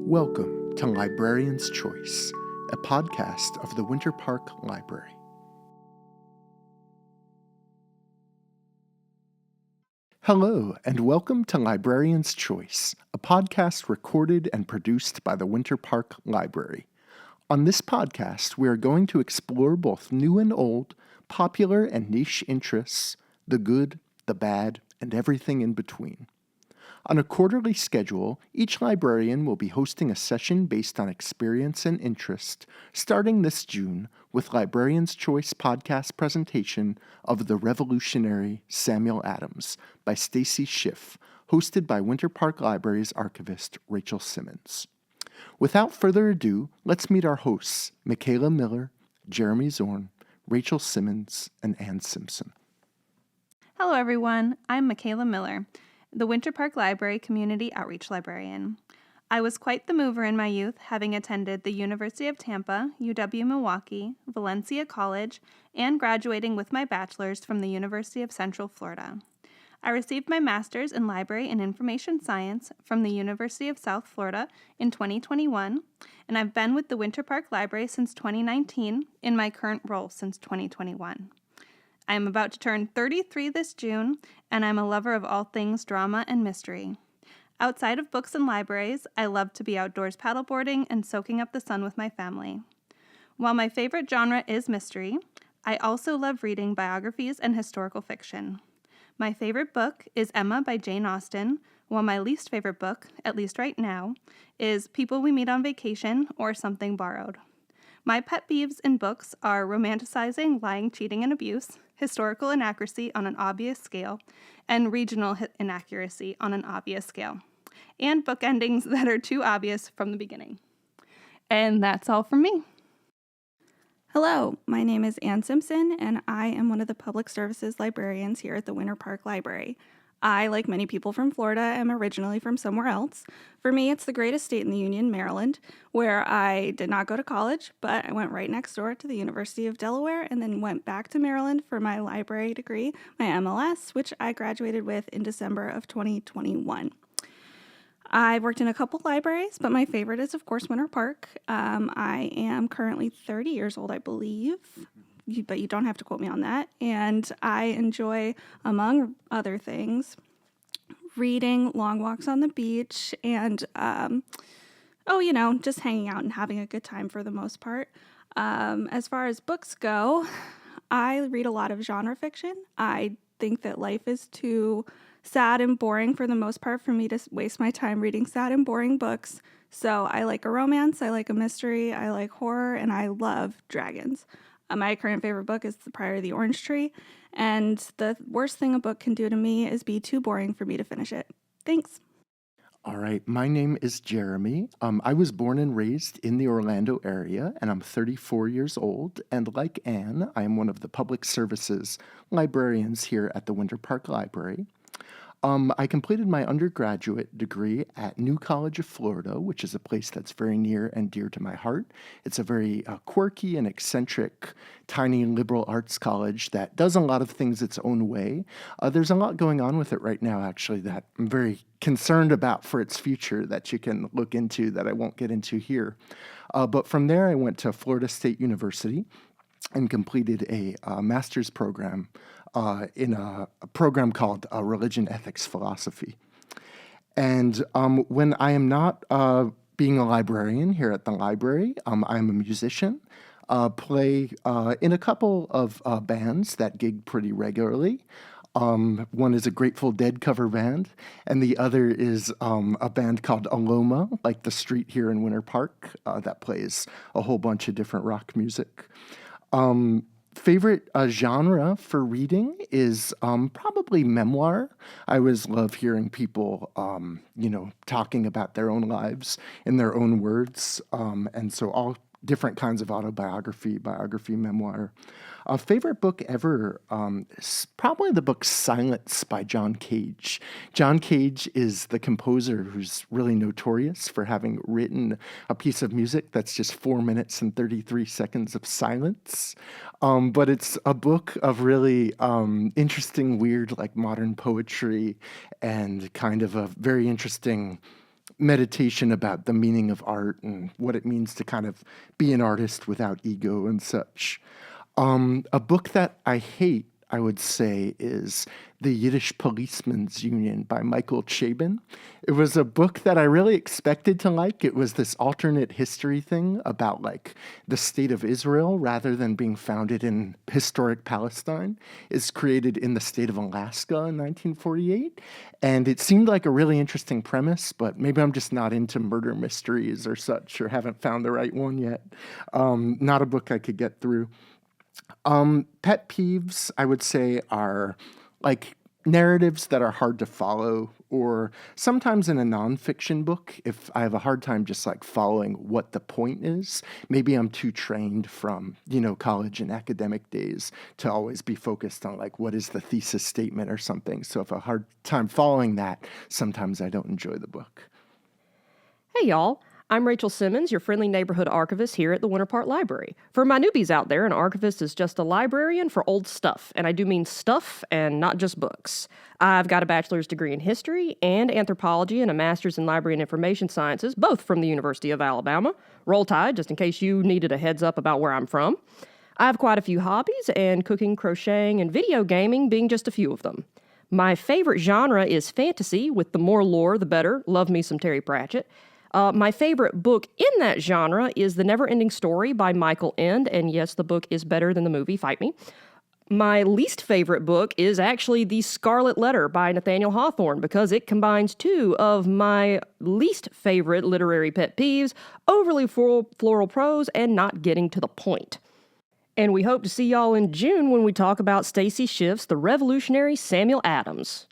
Welcome to Librarian's Choice, a podcast of the Winter Park Library. Hello, and welcome to Librarian's Choice, a podcast recorded and produced by the Winter Park Library. On this podcast, we are going to explore both new and old, popular and niche interests, the good, the bad, and everything in between. On a quarterly schedule, each librarian will be hosting a session based on experience and interest, starting this June with Librarian's Choice podcast presentation of The Revolutionary Samuel Adams by Stacy Schiff, hosted by Winter Park Library's Archivist Rachel Simmons. Without further ado, let's meet our hosts, Michaela Miller, Jeremy Zorn, Rachel Simmons, and Anne Simpson. Hello everyone, I'm Michaela Miller, the Winter Park Library Community Outreach Librarian. I was quite the mover in my youth, having attended the University of Tampa, UW-Milwaukee, Valencia College, and graduating with my bachelor's from the University of Central Florida. I received my master's in Library and Information Science from the University of South Florida in 2021, and I've been with the Winter Park Library since 2019 in my current role since 2021. I am about to turn 33 this June, and I'm a lover of all things drama and mystery. Outside of books and libraries, I love to be outdoors paddleboarding and soaking up the sun with my family. While my favorite genre is mystery, I also love reading biographies and historical fiction. My favorite book is Emma by Jane Austen, while my least favorite book, at least right now, is People We Meet on Vacation or Something Borrowed. My pet peeves in books are romanticizing lying, cheating, and abuse, historical inaccuracy on an obvious scale, and regional inaccuracy on an obvious scale, and book endings that are too obvious from the beginning. And that's all from me. Hello, my name is Anne Simpson, and I am one of the public services librarians here at the Winter Park Library. I, like many people from Florida, am originally from somewhere else. For me, it's the greatest state in the Union, Maryland, where I did not go to college, but I went right next door to the University of Delaware and then went back to Maryland for my library degree, my MLS, which I graduated with in December of 2021. I've worked in a couple libraries, but my favorite is, of course, Winter Park. I am currently 30 years old, I believe. But you don't have to quote me on that. And I enjoy, among other things, reading, long walks on the beach, and, just hanging out and having a good time for the most part. As far as books go, I read a lot of genre fiction. I think that life is too sad and boring for the most part for me to waste my time reading sad and boring books. So I like a romance, I like a mystery, I like horror, and I love dragons. My current favorite book is The Priory of the Orange Tree, and the worst thing a book can do to me is be too boring for me to finish it. Thanks. All right, my name is Jeremy. I was born and raised in the Orlando area, and I'm 34 years old. And like Anne, I am one of the public services librarians here at the Winter Park Library. I completed my undergraduate degree at New College of Florida, which is a place that's very near and dear to my heart. It's a very quirky and eccentric, tiny liberal arts college that does a lot of things its own way. There's a lot going on with it right now, actually, that I'm very concerned about for its future that you can look into that I won't get into here. But from there, I went to Florida State University and completed a master's program in a program called Religion, Ethics, Philosophy. And when I am not being a librarian here at the library, I'm a musician, play in a couple of bands that gig pretty regularly. One is a Grateful Dead cover band, and the other is a band called Aloma, like the street here in Winter Park, that plays a whole bunch of different rock music. Favorite genre for reading is probably memoir. I always love hearing people, talking about their own lives in their own words. And so all different kinds of autobiography, biography, memoir. Favorite book ever is probably the book Silence by John Cage. John Cage is the composer who's really notorious for having written a piece of music that's just 4 minutes and 33 seconds of silence. But it's a book of really interesting, weird, like modern poetry and kind of a very interesting meditation about the meaning of art and what it means to kind of be an artist without ego and such. A book that I hate, I would say, is The Yiddish Policeman's Union by Michael Chabon. It was a book that I really expected to like. It was this alternate history thing about like the state of Israel rather than being founded in historic Palestine. It's created in the state of Alaska in 1948. And it seemed like a really interesting premise, but maybe I'm just not into murder mysteries or such, or haven't found the right one yet. Not a book I could get through. Pet peeves, I would say, are like narratives that are hard to follow, or sometimes in a nonfiction book, if I have a hard time just like following what the point is, maybe I'm too trained from, college and academic days to always be focused on like, what is the thesis statement or something. So if I have a hard time following that, sometimes I don't enjoy the book. Hey, y'all. I'm Rachel Simmons, your friendly neighborhood archivist here at the Winter Park Library. For my newbies out there, an archivist is just a librarian for old stuff, and I do mean stuff and not just books. I've got a bachelor's degree in history and anthropology and a master's in library and information sciences, both from the University of Alabama. Roll Tide, just in case you needed a heads up about where I'm from. I have quite a few hobbies, and cooking, crocheting, and video gaming being just a few of them. My favorite genre is fantasy, with the more lore, the better. Love me some Terry Pratchett. My favorite book in that genre is The Never-Ending Story by Michael Ende, and yes, the book is better than the movie, fight me. My least favorite book is actually The Scarlet Letter by Nathaniel Hawthorne, because it combines two of my least favorite literary pet peeves, overly floral prose and not getting to the point. And we hope to see y'all in June when we talk about Stacy Schiff's The Revolutionary Samuel Adams.